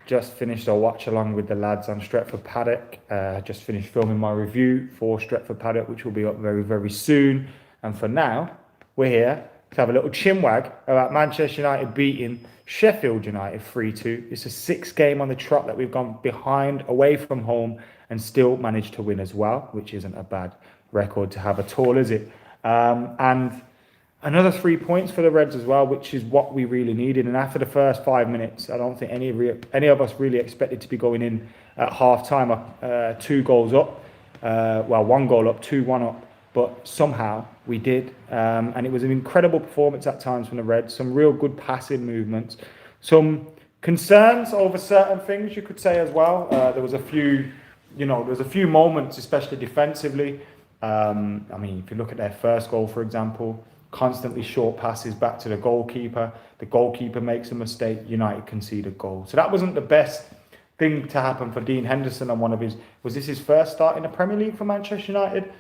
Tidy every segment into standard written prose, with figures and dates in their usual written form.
Just finished a watch along with the lads on Stretford Paddock. Just finished filming my review for Stretford Paddock, which will be up very, very soon. And for now, we're here to have a little chinwag about Manchester United beating Sheffield United 3-2. It's a sixth game on the trot that we've gone behind, away from home, and still managed to win as well, which isn't a bad record to have at all, is it? And another 3 points for the Reds as well, which is what we really needed. And after the first 5 minutes, I don't think any of us really expected to be going in at half-time 2 goals up. One goal up, 2-1 up. But somehow we did. And it was an incredible performance at times from the Reds. Some real good passing movements. Some concerns over certain things, you could say as well. There was a few moments, especially defensively. If you look at their first goal, for example, constantly short passes back to the goalkeeper. The goalkeeper makes a mistake, United concede a goal. So that wasn't the best thing to happen for Dean Henderson on was this his first start in the Premier League for Manchester United?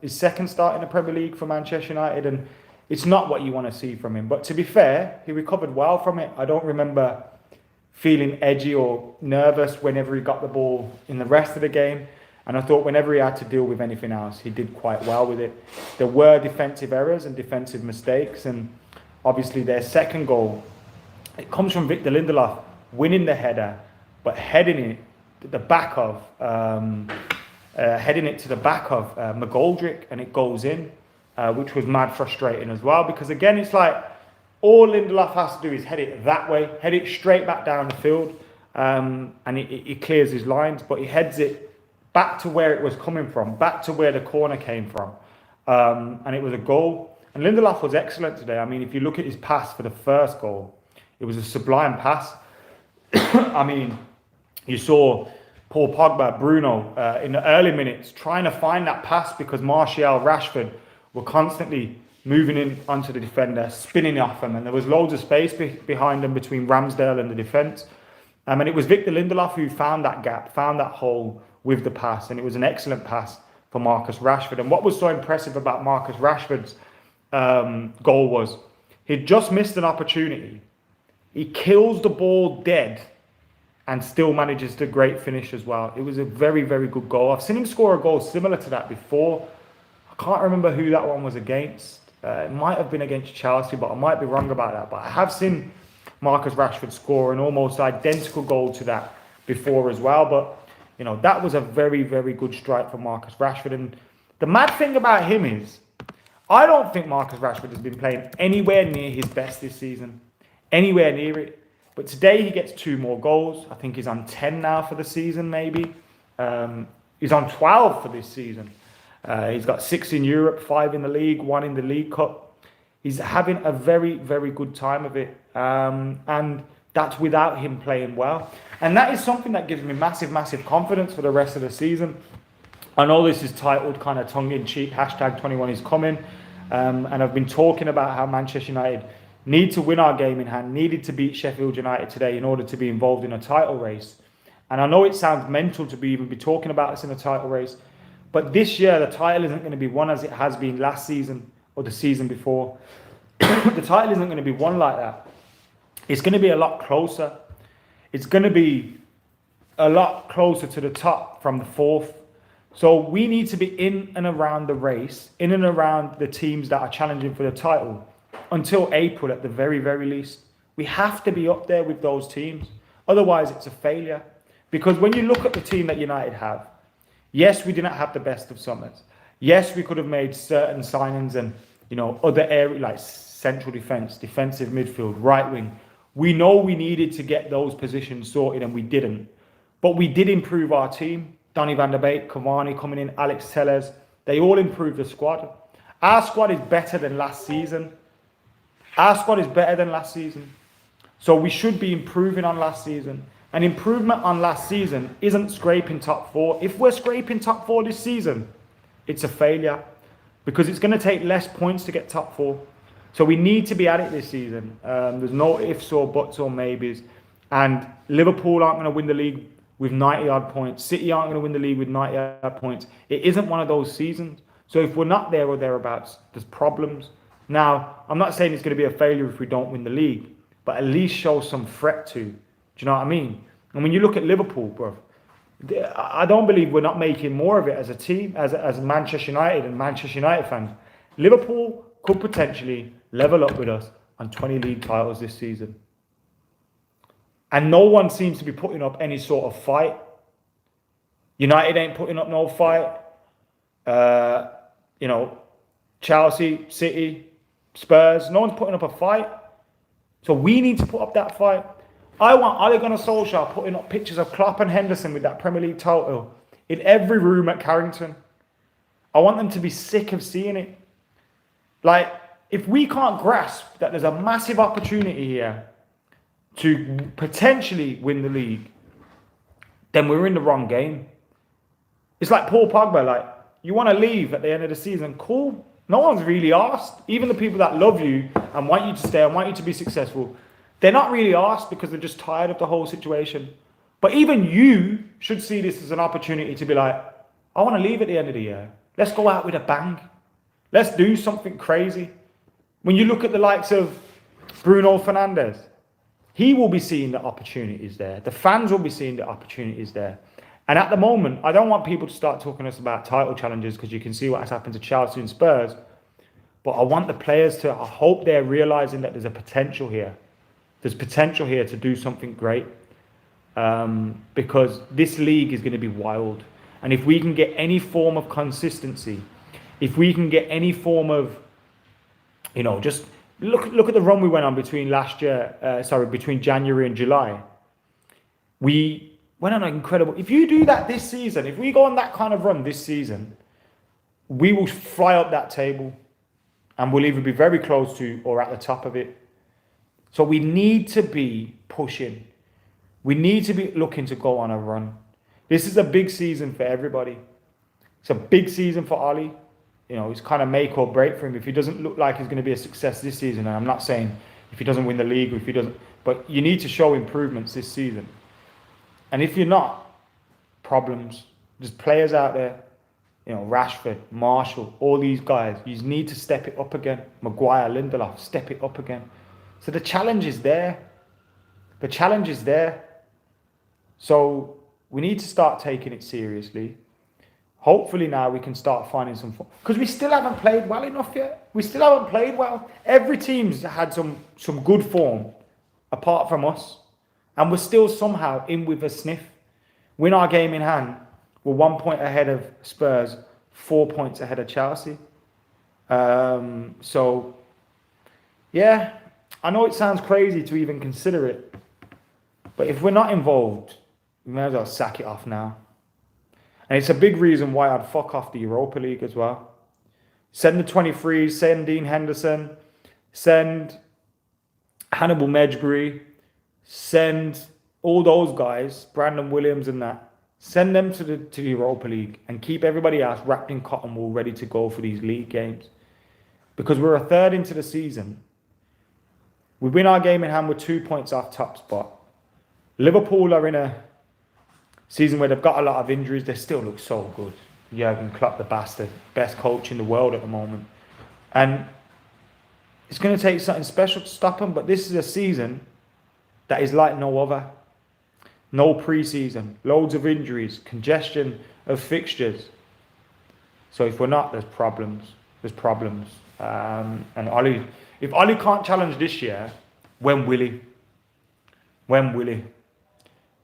His second start in the Premier League for Manchester United, and it's not what you want to see from him. But to be fair, he recovered well from it. I don't remember feeling edgy or nervous whenever he got the ball in the rest of the game. And I thought whenever he had to deal with anything else, he did quite well with it. There were defensive errors and defensive mistakes. And obviously their second goal, it comes from Victor Lindelof winning the header, but heading it to the back of McGoldrick, and it goes in, which was mad frustrating as well. Because again, it's like all Lindelof has to do is head it that way, head it straight back down the field, and he clears his lines, but he heads it back to where it was coming from, back to where the corner came from. And it was a goal. And Lindelof was excellent today. I mean, if you look at his pass for the first goal, it was a sublime pass. You saw Paul Pogba, Bruno, in the early minutes trying to find that pass because Martial, Rashford were constantly moving in onto the defender, spinning off him. And there was loads of space behind them between Ramsdale and the defence. And it was Victor Lindelof who found that gap, found that hole with the pass, and it was an excellent pass for Marcus Rashford. And what was so impressive about Marcus Rashford's goal was he'd just missed an opportunity. He kills the ball dead and still manages the great finish as well. It was a very, very good goal. I've seen him score a goal similar to that before. I can't remember who that one was against. It might have been against Chelsea, but I might be wrong about that. But I have seen Marcus Rashford score an almost identical goal to that before as well. But that was a very, very good strike for Marcus Rashford. And the mad thing about him is, I don't think Marcus Rashford has been playing anywhere near his best this season. Anywhere near it. But today he gets 2 more goals. I think he's on 10 now for the season, maybe. He's on 12 for this season. He's got 6 in Europe, 5 in the league, 1 in the League Cup. He's having a very, very good time of it. And that's without him playing well. And that is something that gives me massive, massive confidence for the rest of the season. I know this is titled kind of tongue-in-cheek, #21 is coming. And I've been talking about how Manchester United need to win our game in hand, needed to beat Sheffield United today in order to be involved in a title race. And I know it sounds mental to even be talking about this in a title race. But this year, the title isn't going to be won as it has been last season or the season before. The title isn't going to be won like that. It's going to be a lot closer. It's going to be a lot closer to the top from the 4th. So we need to be in and around the race, in and around the teams that are challenging for the title until April at the very, very least. We have to be up there with those teams. Otherwise, it's a failure. Because when you look at the team that United have, yes, we didn't have the best of summers. Yes, we could have made certain signings and, other areas like central defence, defensive midfield, right wing. We know we needed to get those positions sorted and we didn't. But we did improve our team. Donny van der Beek, Cavani coming in, Alex Telles. They all improved the squad. Our squad is better than last season. So we should be improving on last season. An improvement on last season isn't scraping top 4. If we're scraping top 4 this season, it's a failure. Because it's going to take less points to get top 4. So we need to be at it this season. There's no ifs or buts or maybes. And Liverpool aren't going to win the league with 90-odd points. City aren't going to win the league with 90-odd points. It isn't one of those seasons. So if we're not there or thereabouts, there's problems. Now, I'm not saying it's going to be a failure if we don't win the league, but at least show some threat to Do you know what I mean? And when you look at Liverpool, bro, I don't believe we're not making more of it as a team, as Manchester United and Manchester United fans. Liverpool could potentially level up with us on 20 league titles this season. And no one seems to be putting up any sort of fight. United ain't putting up no fight. Chelsea, City, Spurs, no one's putting up a fight. So we need to put up that fight. I want Ole Gunnar Solskjaer putting up pictures of Klopp and Henderson with that Premier League title in every room at Carrington. I want them to be sick of seeing it. Like, if we can't grasp that there's a massive opportunity here to potentially win the league, then we're in the wrong game. It's like Paul Pogba, like, you want to leave at the end of the season, cool. No one's really asked. Even the people that love you and want you to stay and want you to be successful, they're not really asked because they're just tired of the whole situation. But even you should see this as an opportunity to be like, I want to leave at the end of the year. Let's go out with a bang. Let's do something crazy. When you look at the likes of Bruno Fernandes, he will be seeing the opportunities there. The fans will be seeing the opportunities there. And at the moment, I don't want people to start talking to us about title challenges because you can see what has happened to Chelsea and Spurs. But I want the players to, I hope they're realising that there's a potential here. There's potential here to do something great. Because this league is going to be wild. And if we can get any form of consistency, if we can get any form of, just look at the run we went on between between January and July. We went on an incredible. If you do that this season, if we go on that kind of run this season, we will fly up that table and we'll either be very close to or at the top of it. So we need to be pushing. We need to be looking to go on a run. This is a big season for everybody. It's a big season for Ollie. It's kind of make or break for him. If he doesn't look like he's going to be a success this season, and I'm not saying if he doesn't win the league or if he doesn't, but you need to show improvements this season. And if you're not, problems. There's players out there, Rashford, Marshall, all these guys. You need to step it up again. Maguire, Lindelof, step it up again. So the challenge is there. The challenge is there. So we need to start taking it seriously. Hopefully now we can start finding some fun. Because we still haven't played well enough yet. We still haven't played well. Every team's had some good form apart from us. And we're still somehow in with a sniff. Win our game in hand. We're 1 point ahead of Spurs, 4 points ahead of Chelsea. So, yeah, I know it sounds crazy to even consider it. But if we're not involved, we may as well sack it off now. And it's a big reason why I'd fuck off the Europa League as well. Send the 23s, send Dean Henderson, send Hannibal Medjbury, send all those guys, Brandon Williams and that, send them to the Europa League and keep everybody else wrapped in cotton wool ready to go for these league games. Because we're a third into the season. We win our game in hand with 2 points off top spot. Liverpool are in a season where they've got a lot of injuries. They still look so good. Jurgen Klopp, the bastard, best coach in the world at the moment. And it's going to take something special to stop them, but this is a season that is like no other. No pre-season, loads of injuries, congestion of fixtures. So if we're not, there's problems. There's problems. And Ollie, if Ollie can't challenge this year, when will he? When will he?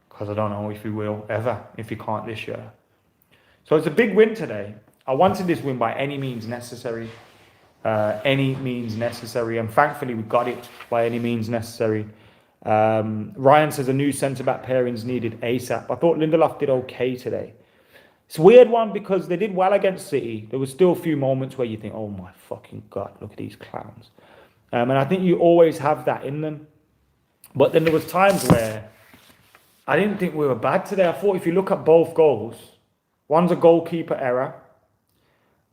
Because I don't know if he will ever, if he can't this year. So it's a big win today. I wanted this win by any means necessary. Any means necessary. And thankfully we got it by any means necessary. Ryan says a new centre-back pairing's needed ASAP. I thought Lindelof did okay today. It's a weird one because they did well against City. There was still a few moments where you think, oh my fucking God, look at these clowns. And I think you always have that in them. But then there was times where I didn't think we were bad today. I thought if you look at both goals, one's a goalkeeper error,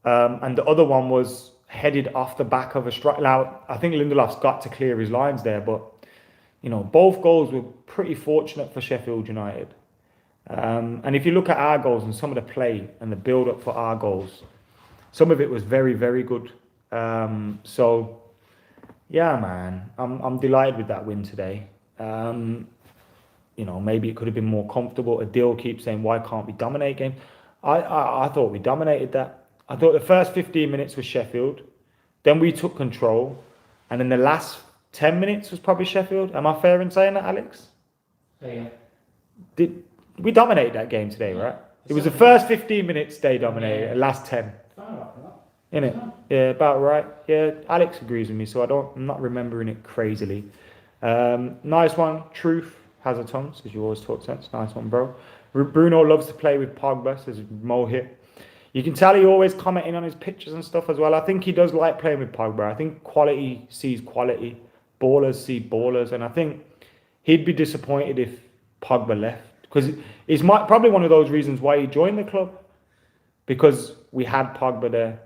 and the other one was headed off the back of a strike. Now, I think Lindelof's got to clear his lines there, but both goals were pretty fortunate for Sheffield United. And if you look at our goals and some of the play and the build-up for our goals, some of it was very, very good. So, yeah, man, I'm delighted with that win today. maybe it could have been more comfortable. Adil keeps saying, why can't we dominate games? I thought we dominated that. I thought the first 15 minutes was Sheffield. Then we took control. And then the last 10 minutes was probably Sheffield. Am I fair in saying that, Alex? Yeah. We dominated that game today, right? It was the first 15 minutes they dominated, the last 10. Innit? Yeah, about right. Yeah, Alex agrees with me, so I'm not remembering it crazily. Nice one. Truth has a tongue, says you always talk sense. Nice one, bro. Bruno loves to play with Pogba, says Mo here. You can tell he always commenting on his pictures and stuff as well. I think he does like playing with Pogba. I think quality sees quality. Ballers see ballers. And I think he'd be disappointed if Pogba left. Because it's probably one of those reasons why he joined the club. Because we had Pogba there.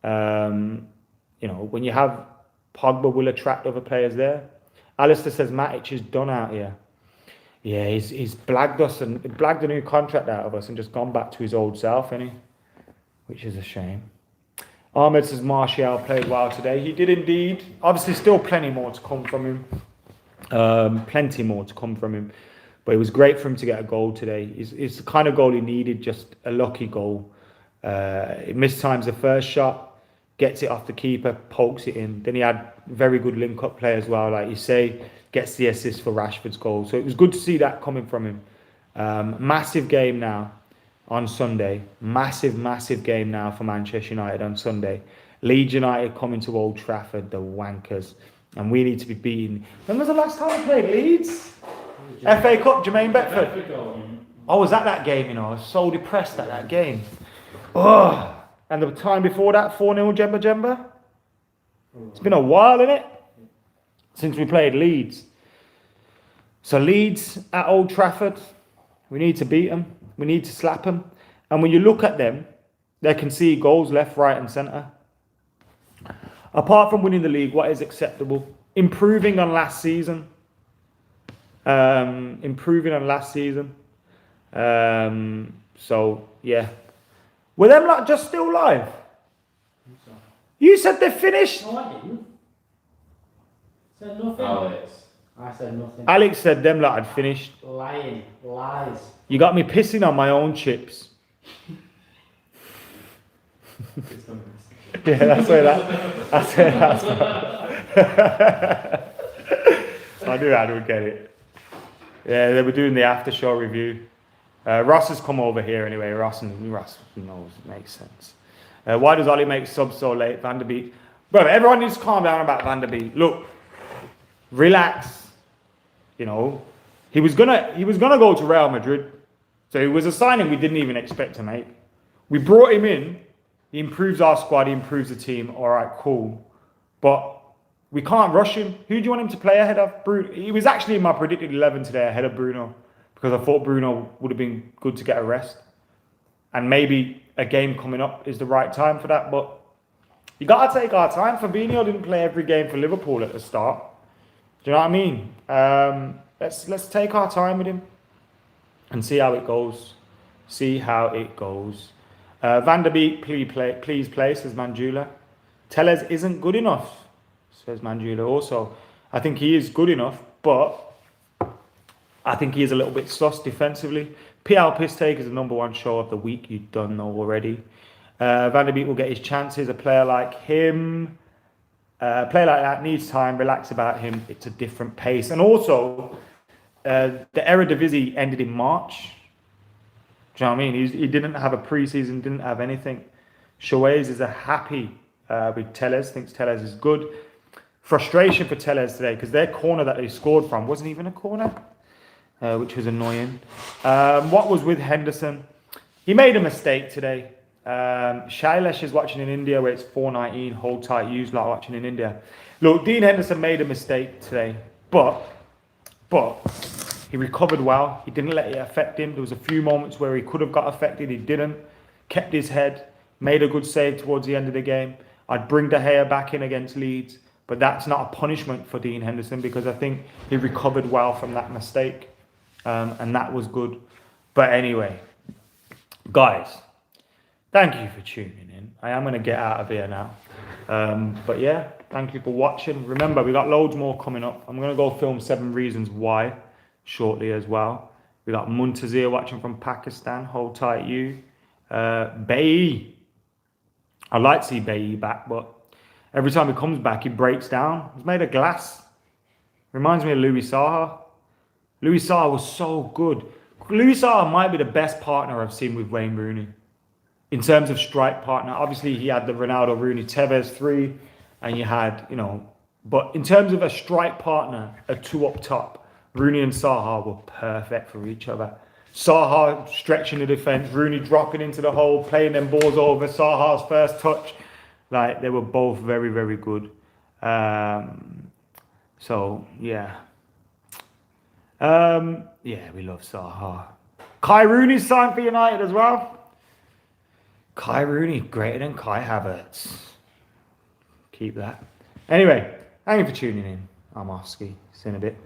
When you have Pogba will attract other players there. Alistair says Matic is done out here. Yeah, he's blagged us and blagged a new contract out of us and just gone back to his old self, innit? Which is a shame. Ahmed says Martial played well today. He did indeed. Obviously, still plenty more to come from him. Plenty more to come from him. But it was great for him to get a goal today. It's the kind of goal he needed, just a lucky goal. He mistimes the first shot, gets it off the keeper, pokes it in. Then he had very good link-up play as well. Like you say, gets the assist for Rashford's goal. So it was good to see that coming from him. Massive game now on Sunday. Massive game now for Manchester United on Sunday. Leeds United coming to Old Trafford, the wankers. And we need to be beaten. When was the last time we played Leeds? FA Cup, Jermaine Beckford. Oh, was that game, I was so depressed at that game. Oh, and the time before that, 4-0 Jemba. It's been a while, isn't it? Since we played Leeds. So Leeds at Old Trafford, we need to beat them. We need to slap them. And when you look at them, they can see goals left, right and centre. Apart from winning the league, what is acceptable? Improving on last season. So, yeah. Were them not just still live? You said they finished. No, I didn't. Said nothing. Alex. I said nothing. Alex said them lot had finished. Lying. Lies. You got me pissing on my own chips. Yeah, that's where that's I knew I would get it. Yeah, they were doing the after show review. Ross has come over here anyway. Ross knows it makes sense. Why does Ollie make subs so late? Van der Beek. Bro, everyone needs to calm down about Van der Beek. Look, relax. He was gonna go to Real Madrid. So it was a signing we didn't even expect to make. We brought him in. He improves our squad. He improves the team. All right, cool. But we can't rush him. Who do you want him to play ahead of? Bruno. He was actually in my predicted 11 today ahead of Bruno. Because I thought Bruno would have been good to get a rest. And maybe a game coming up is the right time for that. But you got to take our time. Fabinho didn't play every game for Liverpool at the start. Do you know what I mean? Let's take our time with him and see how it goes. Van der Beek, please play, says Manjula. Tellez isn't good enough, says Manjula also. I think he is good enough, but I think he is a little bit sus defensively. PL Pisstake is the number one show of the week. You don't know already. Van der Beek will get his chances. A player like him, a player like that needs time. Relax about him. It's a different pace. And also, the Eredivisie ended in March. Do you know what I mean? He didn't have a pre-season, didn't have anything. Shoaib is happy with Tellez, thinks Tellez is good. Frustration for Tellez today because their corner that they scored from wasn't even a corner, which was annoying. What was with Henderson? He made a mistake today. Shailesh is watching in India where it's 4:19. Hold tight, use like watching in India. Look, Dean Henderson made a mistake today, but he recovered well. He didn't let it affect him. There was a few moments where he could have got affected. He didn't. Kept his head. Made a good save towards the end of the game. I'd bring De Gea back in against Leeds. But that's not a punishment for Dean Henderson because I think he recovered well from that mistake. And that was good. But anyway, guys, thank you for tuning in. I am going to get out of here now. But yeah, thank you for watching. Remember, we got loads more coming up. I'm going to go film 7 reasons why. shortly as well. We got Muntazir watching from Pakistan. Hold tight, you. Bayi. I'd like to see Bayi back, but every time he comes back, he breaks down. He's made of glass. Reminds me of Louis Saha. Louis Saha was so good. Louis Saha might be the best partner I've seen with Wayne Rooney. In terms of strike partner, obviously he had the Ronaldo, Rooney, Tevez 3, and you had, but in terms of a strike partner, a 2 up top, Rooney and Saha were perfect for each other. Saha stretching the defence, Rooney dropping into the hole, playing them balls over, Saha's first touch. Like, they were both very, very good. So, yeah. Yeah, we love Saha. Kai Rooney's signed for United as well. Kai Rooney, greater than Kai Havertz. Keep that. Anyway, thank you for tuning in. I'm Oski. See you in a bit.